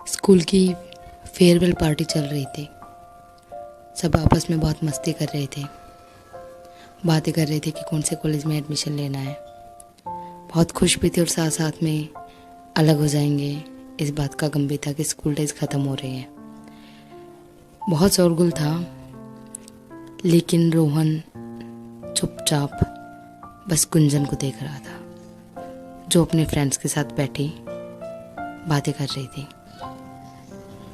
School की farewell party चल रही थी। सब आपस में बहुत मस्ती कर रहे थे, बातें कर रहे थे कि कौन से कॉलेज में एडमिशन लेना है। बहुत खुश भी थे और साथ साथ में अलग हो जाएंगे इस बात का गम भी था कि स्कूल डेज ख़त्म हो रहे हैं। बहुत शोरगुल था, लेकिन रोहन चुपचाप बस गुंजन को देख रहा था, जो अपने फ्रेंड्स के साथ बैठी बातें कर रही थी।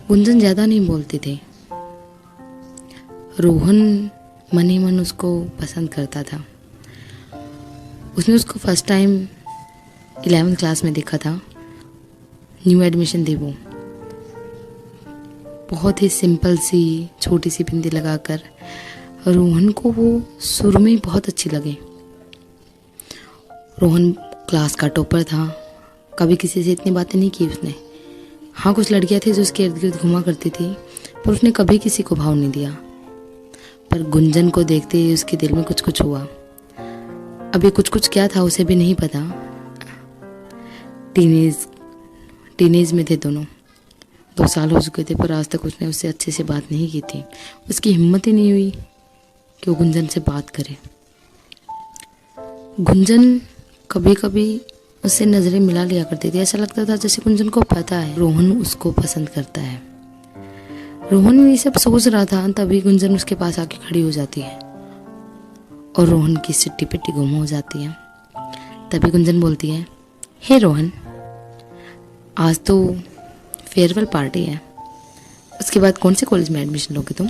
गुंजन ज़्यादा नहीं बोलती थी। रोहन मन ही मन उसको पसंद करता था। उसने उसको फर्स्ट टाइम 11th क्लास में देखा था। न्यू एडमिशन थी वो। बहुत ही सिंपल सी छोटी सी बिंदी लगाकर रोहन को वो शुरू में बहुत अच्छी लगी। रोहन क्लास का टॉपर था। कभी किसी से इतनी बातें नहीं की उसने। हाँ, कुछ लड़कियां थी जो उसके इर्द गिर्द घुमा करती थी, पर उसने कभी किसी को भाव नहीं दिया। पर गुंजन को देखते ही उसके दिल में कुछ कुछ हुआ। अभी कुछ कुछ क्या था उसे भी नहीं पता। टीनेज में थे दोनों। 2 साल हो चुके थे, पर आज तक उसने उससे अच्छे से बात नहीं की थी। उसकी हिम्मत ही नहीं हुई कि वो गुंजन से बात करे। गुंजन कभी कभी उससे नज़रें मिला लिया करती थी। ऐसा लगता था जैसे गुंजन को पता है रोहन उसको पसंद करता है। रोहन ये सब सोच रहा था, तभी गुंजन उसके पास आके खड़ी हो जाती है और रोहन की सिट्टी पिट्टी गुम हो जाती है। तभी गुंजन बोलती है, हे रोहन, आज तो फेयरवेल पार्टी है, उसके बाद कौन से कॉलेज में एडमिशन लोगे तुम?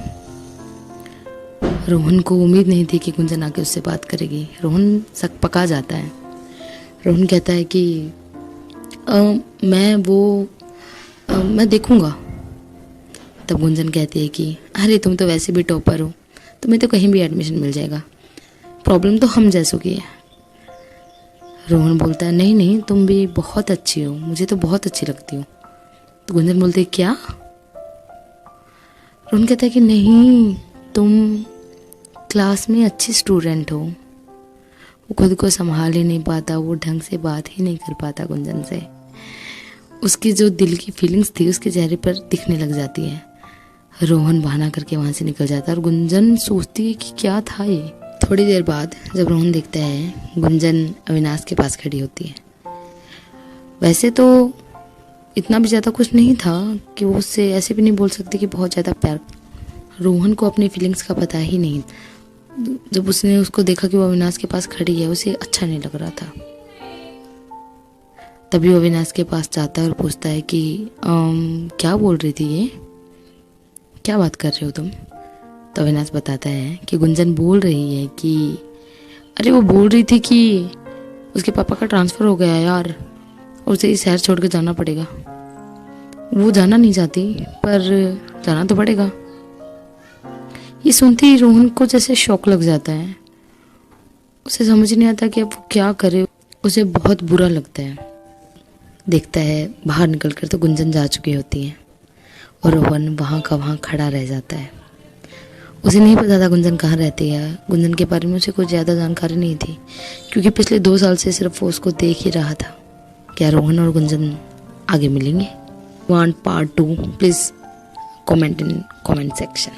रोहन को उम्मीद नहीं थी कि गुंजन आके उससे बात करेगी। रोहन सक पका जाता है। रोहन कहता है कि मैं देखूंगा। तब गुंजन कहती है कि अरे तुम तो वैसे भी टॉपर हो, तुम्हें तो कहीं भी एडमिशन मिल जाएगा, प्रॉब्लम तो हम जैसों की है। रोहन बोलता है, नहीं नहीं, तुम भी बहुत अच्छी हो, मुझे तो बहुत अच्छी लगती हो। तो गुंजन बोलती है, क्या? रोहन कहता है कि नहीं, तुम क्लास में अच्छी स्टूडेंट हो। वो खुद को संभाल ही नहीं पाता, वो ढंग से बात ही नहीं कर पाता गुंजन से। उसकी जो दिल की फीलिंग्स थी उसके चेहरे पर दिखने लग जाती है। रोहन बहाना करके वहाँ से निकल जाता है और गुंजन सोचती है कि क्या था ये। थोड़ी देर बाद जब रोहन देखता है, गुंजन अविनाश के पास खड़ी होती है। वैसे तो इतना भी ज़्यादा कुछ नहीं था कि वो उससे ऐसे भी नहीं बोल सकती कि बहुत ज़्यादा प्यार। रोहन को अपनी फीलिंग्स का पता ही नहीं। जब उसने उसको देखा कि वो अविनाश के पास खड़ी है, उसे अच्छा नहीं लग रहा था। तभी वो अविनाश के पास जाता है और पूछता है कि क्या बोल रही थी ये, क्या बात कर रहे हो तुम? तो अविनाश बताता है कि गुंजन बोल रही है कि अरे वो बोल रही थी कि उसके पापा का ट्रांसफ़र हो गया यार, और उसे इस शहर छोड़ के जाना पड़ेगा। वो जाना नहीं चाहती, पर जाना तो पड़ेगा। ये सुनते ही रोहन को जैसे शौक लग जाता है। उसे समझ नहीं आता कि अब वो क्या करे। उसे बहुत बुरा लगता है। देखता है बाहर निकलकर तो गुंजन जा चुकी होती है और रोहन वहाँ का वहाँ खड़ा रह जाता है। उसे नहीं पता था गुंजन कहाँ रहती है। गुंजन के बारे में उसे कुछ ज़्यादा जानकारी नहीं थी, क्योंकि पिछले 2 साल से सिर्फ वो उसको देख ही रहा था। क्या रोहन और गुंजन आगे मिलेंगे? Want part 2? Please comment in comment section.